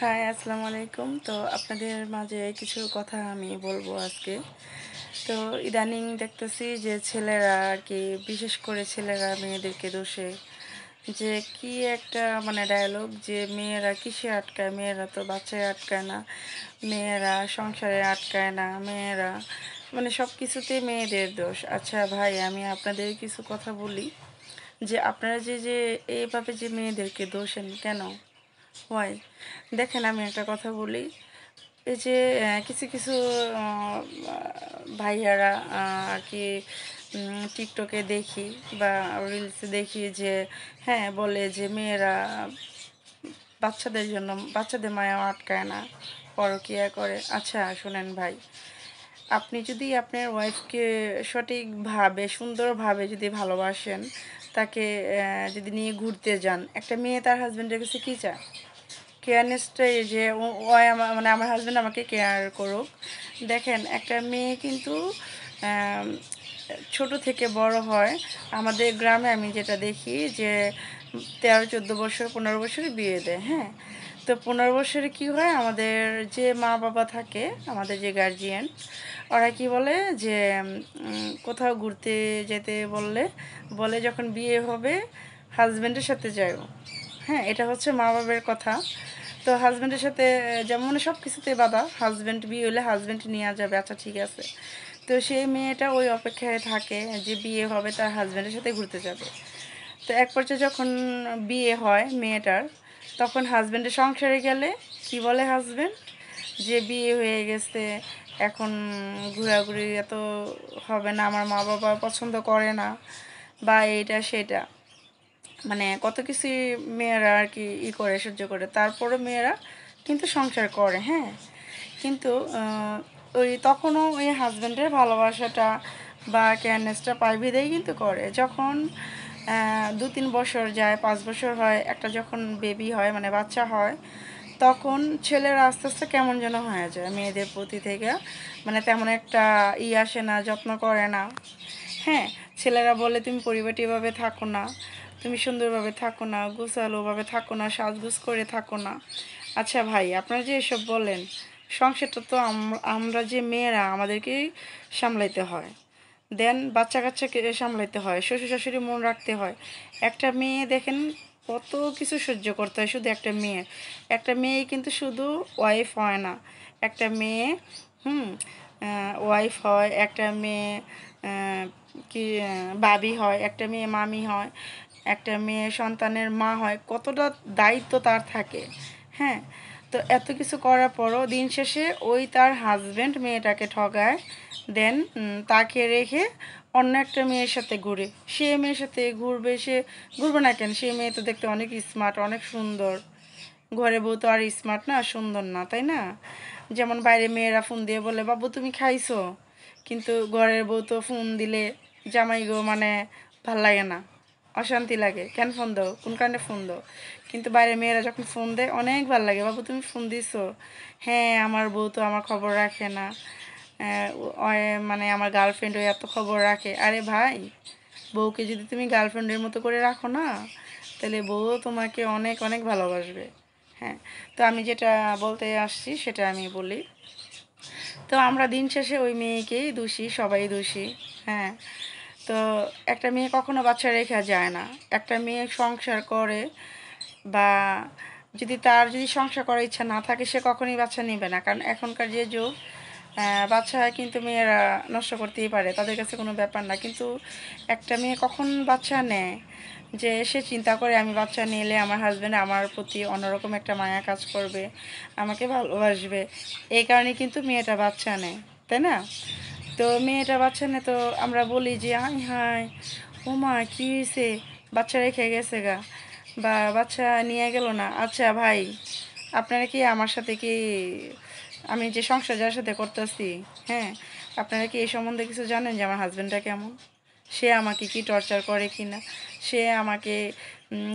High, আসসালামু আলাইকুম। তো আপনাদের মাঝে কিছু কথা আমি বলবো আজকে। তো ইদানিং দেখতেছি যে ছেলেরা আরকি, বিশেষ করে ছেলেরা মেয়েদেরকে দোষে যে কি একটা মানে ডায়ালগ যে মেয়েরা কিসে আটকায়, মেয়েরা তো বাচ্চায় আটকায় না, মেয়েরা সংসারে আটকায় না, মেয়েরা মানে সব কিছুতেই মেয়েদের দোষ। আচ্ছা ভাই, আমি আপনাদের কিছু কথা বলি যে আপনারা যে এইভাবে যে মেয়েদেরকে দোষেন কেন? হয় দেখেন, আমি একটা কথা বলি। এই যে কিছু কিছু আহ, ভাইয়ারা আর কি টিকটকে দেখি বা রিলসে দেখি যে হ্যাঁ বলে যে মেয়েরা বাচ্চাদের জন্য, বাচ্চাদের মায়াও আটকায় না, পরকীয়া করে। আচ্ছা শুনেন ভাই, আপনি যদি আপনার ওয়াইফকে সঠিকভাবে সুন্দরভাবে যদি ভালোবাসেন, তাকে যদি নিয়ে ঘুরতে যান, একটা মেয়ে তার হাজব্যান্ডের কাছে কী চায়? কেয়ারনেসটাই যে মানে আমার হাজব্যান্ড আমাকে কেয়ার করুক। দেখেন, একটা মেয়ে কিন্তু আম, ছোট থেকে বড় হয়। আমাদের গ্রামে আমি যেটা দেখি যে 13-14 বছর 15 বছরে বিয়ে দেয়। হ্যাঁ, তো 15 বছরে কি হয়, আমাদের যে মা বাবা থাকে, আমাদের যে গার্জিয়ান, ওরা কি বলে যে কোথাও ঘুরতে যেতে বললে বলে যখন বিয়ে হবে হাজব্যান্ডের সাথে যাও। হ্যাঁ, এটা হচ্ছে মা বাবার কথা। তো হাজব্যান্ডের সাথে যেমন মানে সব কিছুতে বাধা, হাজব্যান্ড বিয়ে হলে হাজব্যান্ড নিয়ে যাবে, আচ্ছা ঠিক আছে। তো সেই মেয়েটা ওই অপেক্ষায় থাকে যে বিয়ে হবে তার হাজব্যান্ডের সাথে ঘুরতে যাবে। তো এক পর্যায়ে যখন বিয়ে হয় মেয়েটার, তখন হাজব্যান্ডের সংসারে গেলে কি বলে হাজব্যান্ড, যে বিয়ে হয়ে গেছে, এখন ঘোরাঘুরি এত হবে না, আমার মা বাবা পছন্দ করে না, বা এইটা সেটা, মানে কত কিছুই মেয়েরা আর কি করে সহ্য করে, তারপরও মেয়েরা কিন্তু সংসার করে। হ্যাঁ, কিন্তু ওই তখনও ওই হাজব্যান্ডের ভালোবাসাটা বা কেয়ারনেসটা পায় বিদেই কিন্তু করে। যখন 2-3 বছর যায়, 5 বছর হয়, একটা যখন বেবি হয় মানে বাচ্চা হয়, তখন ছেলেরা আস্তে আস্তে কেমন যেন হয়ে যায় মেয়েদের প্রতি থেকে, মানে তেমন একটা আসে না, যত্ন করে না। হ্যাঁ, ছেলেরা বলে তুমি পরিপাটিভাবে থাকো না, তুমি সুন্দরভাবে থাকো না, গোছালোভাবে থাকো না, সাজগোজ করে থাকো না। আচ্ছা ভাই, আপনারা যে এসব বলেন, সংসারটা তো আমরা যে মেয়েরা আমাদেরকেই সামলাইতে হয়, দেন বাচ্চা কাচ্চাকে সামলাইতে হয়, শ্বশুর শাশুড়ি মন রাখতে হয়। একটা মেয়ে দেখেন কত কিছু সহ্য করতে হয় শুধু একটা মেয়ে। একটা মেয়ে কিন্তু শুধু ওয়াইফ হয় না, একটা মেয়ে হুম ওয়াইফ হয়, একটা মেয়ে কি বাবি হয়, একটা মেয়ে মামি হয়, একটা মেয়ে সন্তানের মা হয়, কতটা দায়িত্ব তার থাকে। হ্যাঁ, তো এত কিছু করার পরও দিন শেষে ওই তার হাজব্যান্ড মেয়েটাকে ঠকায়, দেন তাকে রেখে অন্য একটা মেয়ের সাথে ঘুরে। সে মেয়ের সাথে ঘুরবে, সে ঘুরবে না কেন? সে মেয়ে তো দেখতে অনেক স্মার্ট, অনেক সুন্দর। ঘরে বউ তো আর স্মার্ট না, সুন্দর না, তাই না? যেমন বাইরে মেয়েরা ফোন দিয়ে বলে বাবু তুমি খাইছো, কিন্তু ঘরের বউ তো ফোন দিলে জামাই গো মানে ভাল লাগে না, অশান্তি লাগে, কেন ফোন দাও, কোন কারণে ফোন দাও। কিন্তু বাইরে মেয়েরা যখন ফোন দেয় অনেক ভাল লাগে, বাবু তুমি ফোন দিছো, হ্যাঁ আমার বউ তো আমার খবর রাখে না, মানে আমার গার্লফ্রেন্ড ওই এত খবর রাখে। আরে ভাই, বউকে যদি তুমি গার্লফ্রেন্ডের মতো করে রাখো না, তাহলে বউ তোমাকে অনেক অনেক ভালোবাসবে। হ্যাঁ, তো আমি যেটা বলতে আসছি সেটা আমি বলি। তো আমরা দিন শেষে ওই মেয়েকেই দোষী, সবাই দোষী। হ্যাঁ, তো একটা মেয়ে কখনো বাচ্চা রেখে যায় না। একটা মেয়ে সংসার করে বা যদি সংসার করার ইচ্ছা না থাকে, সে কখনোই বাচ্চা নেবে না। কারণ এখনকার যে যুগ, বাচ্চা কিন্তু মেয়েরা নষ্ট করতেই পারে, তাদের কাছে কোনো ব্যাপার না। কিন্তু একটা মেয়ে কখন বাচ্চা নেয়, যে সে চিন্তা করে আমি বাচ্চা নিলে আমার হাজব্যান্ড আমার প্রতি অন্যরকম একটা মায়া কাজ করবে, আমাকে ভালোবাসবে, এই কারণে কিন্তু মেয়েটা বাচ্চা নেয়, তাই না? তো মেয়েটা বাচ্চা নেয়, তো আমরা বলি যে হাই হাই, ও মা কী হয়েছে, বাচ্চা রেখে গেছে গা, বা বাচ্চা নিয়ে গেল না। আচ্ছা ভাই, আপনারা কি আমার সাথে কি, আমি যে সংসার যার সাথে করতেছি, হ্যাঁ, আপনারা কি এই সম্বন্ধে কিছু জানেন যে আমার হাজব্যান্ডটা কেমন, সে আমাকে কি টর্চার করে কি না, সে আমাকে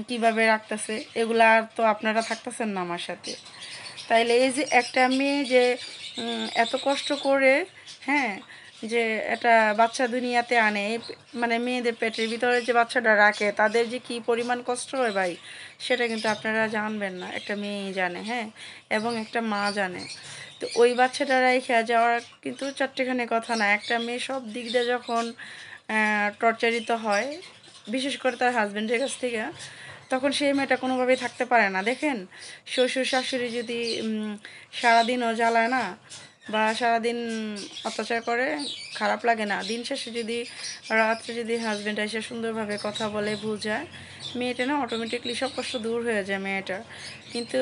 কিভাবে রাখতেছে, এগুলা তো আপনারা থাকতেছেন না আমার সাথে। তাইলে এই যে একটা মেয়ে যে এত কষ্ট করে, হ্যাঁ, যে একটা বাচ্চা দুনিয়াতে আনে মানে মেয়েদের পেটের ভিতরে যে বাচ্চাটা রাখে তাদের যে কি পরিমাণ কষ্ট হয় ভাই, সেটা কিন্তু আপনারা জানবেন না, একটা মেয়েই জানে, হ্যাঁ, এবং একটা মা জানে। তো ওই বাচ্চাটা রেখে যাওয়ার কিন্তু চারটেখানি কথা না। একটা মেয়ে সব দিক দিয়ে যখন টর্চারিত হয়, বিশেষ করে তার হাজব্যান্ডের কাছ থেকে, তখন সেই মেয়েটা কোনোভাবেই থাকতে পারে না। দেখেন, শ্বশুর শাশুড়ি যদি সারাদিনও জ্বালায় না বা সারাদিন অত্যাচার করে, খারাপ লাগে না? দিন শেষে যদি রাত্রে যদি হাজব্যান্ড এসে সুন্দরভাবে কথা বলে, বোঝায়, মেয়েটা না অটোমেটিকলি সব কষ্ট দূর হয়ে যায় মেয়েটার। কিন্তু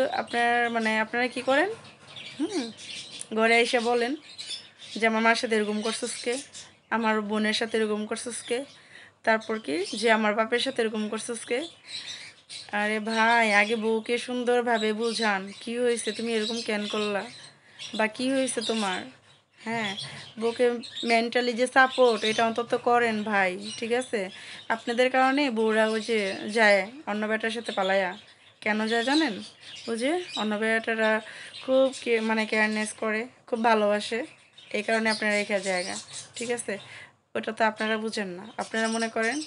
আপনারা কি করেন? হুম, ঘরে এসে বলেন যে আমার মার সাথে এরকম করছিস কে, আমার বোনের সাথে এরকম করছিস কে, তারপর কি যে আমার বাপের সাথে এরকম করছিস কে। আরে ভাই, আগে বউকে সুন্দরভাবে বুঝান কি হয়েছে, তুমি এরকম কেন করলা, বা কি হয়েছে তোমার। হ্যাঁ, বউকে মেন্টালি যে সাপোর্ট, এটা অন্তত করেন ভাই, ঠিক আছে? আপনাদের কারণে বউরা ওই যে যায় অন্য বেটার সাথে পালায়া। কেন যায় জানেন? ওই যে অন্য বেটারা খুব মানে কেয়ারনেস করে, খুব ভালোবাসে, এই কারণে আপনারা রেখে জায়গা, ঠিক আছে? ওটা তো আপনারা বুঝেন না, আপনারা মনে করেন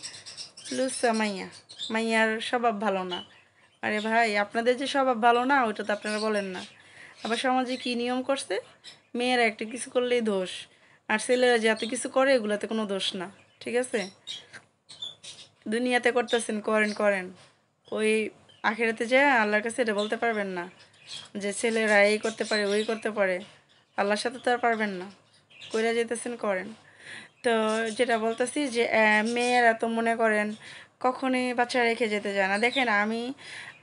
লুচ্চা মাইয়া, মাইয়ার স্বভাব ভালো না। আরে ভাই, আপনাদের যে স্বভাব ভালো না ওইটা তো আপনারা বলেন না। আবার সমাজে কি নিয়ম করছে, মেয়েরা একটা কিছু করলেই দোষ, আর ছেলেরা যে এত কিছু করে এগুলাতে কোনো দোষ না, ঠিক আছে? দুনিয়াতে করতেছেন, করেন করেন, ওই আখেরাতে যায় আল্লাহর কাছে এটা বলতে পারবেন না যে ছেলেরা এই করতে পারে ওই করতে পারে। আল্লাহর সাথে তো আর পারবেন না, কইরা যেতেছেন করেন। তো যেটা বলতেছি যে মেয়েরা তো মনে করেন কখনোই বাচ্চা রেখে যেতে যায় না। দেখেন, আমি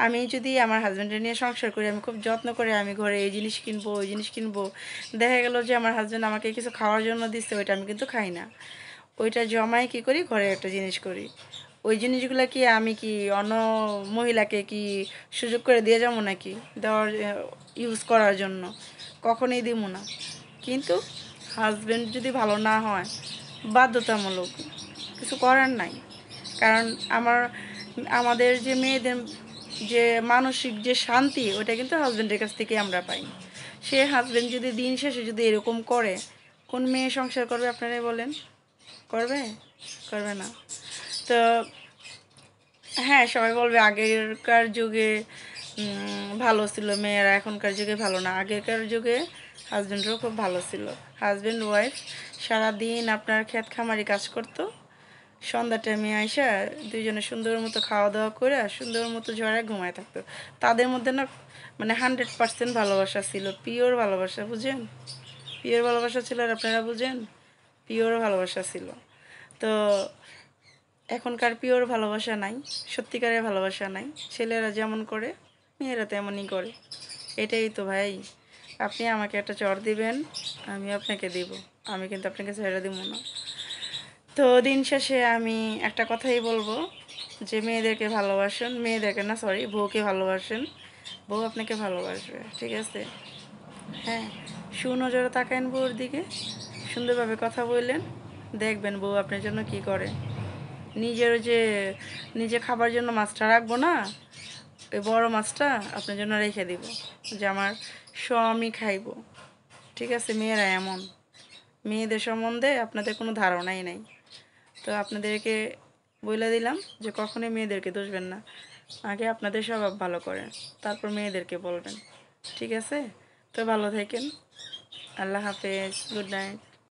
আমি যদি আমার হাজব্যান্ডের নিয়ে সংসার করি, আমি খুব যত্ন করে আমি ঘরে এই জিনিস কিনবো ওই জিনিস কিনবো, দেখা গেল যে আমার হাজব্যান্ড আমাকে কিছু খাওয়ার জন্য দিচ্ছে, ওইটা আমি কিন্তু খাই না। ওইটা জমায় কি করি, ঘরে একটা জিনিস করি। ওই জিনিসগুলো কি আমি কি অন্য মহিলাকে কি সুযোগ করে দিয়ে যাবো নাকি দেওয়ার, ইউজ করার জন্য? কখনোই দিব না। কিন্তু হাজব্যান্ড যদি ভালো না হয়, বাধ্যতামূলক, কিছু করার নাই। কারণ আমার আমাদের যে মেয়েদের যে মানসিক যে শান্তি, ওটা কিন্তু হাজব্যান্ডের কাছ থেকে আমরা পাই। সে হাজব্যান্ড যদি দিন শেষে যদি এরকম করে, কোন মেয়ে সংসার করবে আপনারাই বলেন? করবে? করবে না। তো হ্যাঁ, সবাই বলবে আগেরকার যুগে ভালো ছিল মেয়েরা, এখনকার যুগে ভালো না। আগেরকার যুগে হাজব্যান্ডরাও খুব ভালো ছিল। হাজব্যান্ড ওয়াইফ সারাদিন আপনার ক্ষেত খামারি কাজ করতো, সন্ধ্যা টাইমে আইসা দুইজনে সুন্দর মতো খাওয়া দাওয়া করে সুন্দর মতো ঝড়ায় ঘুমায় থাকতো। তাদের মধ্যে না মানে 100% ভালোবাসা ছিল, পিওর ভালোবাসা, বুঝেন? পিওর ভালোবাসা ছিল, আর আপনারা বুঝেন? পিওর ভালোবাসা ছিল। তো এখনকার পিওর ভালোবাসা নাই, সত্যিকারের ভালোবাসা নাই। ছেলেরা যেমন করে মেয়েরা তেমনই করে। এটাই তো ভাই। আপনি আমাকে একটা চড় দিবেন, আমি আপনাকে দিব, আমি কিন্তু আপনাকে ছেড়ে দিব না। তো দিন শেষে আমি একটা কথাই বলবো যে মেয়েদেরকে ভালোবাসেন, মেয়েদেরকে না, সরি, বউকে ভালোবাসেন, বউ আপনাকে ভালোবাসবে, ঠিক আছে? হ্যাঁ, সুনজরে তাকাইন বউর দিকে, সুন্দরভাবে কথা বললেন, দেখবেন বউ আপনার জন্য কি করে। নিজের যে নিজে খাবার জন্য মাছটা রাখবো না, ওই বড় মাছটা আপনার জন্য রেখে দিব, যে আমার স্বামী খাইব, ঠিক আছে? মেয়েরা এমন, মেয়েদের সম্বন্ধে আপনাদের কোনো ধারণাই নাই। তো আপনাদেরকে বলে দিলাম যে কখনোই মেয়েদেরকে দোষবেন না, আগে আপনাদের স্বভাব ভালো করেন, তারপর মেয়েদেরকে বলবেন, ঠিক আছে? তো ভালো থাকেন, আল্লাহ হাফেজ, গুড নাইট।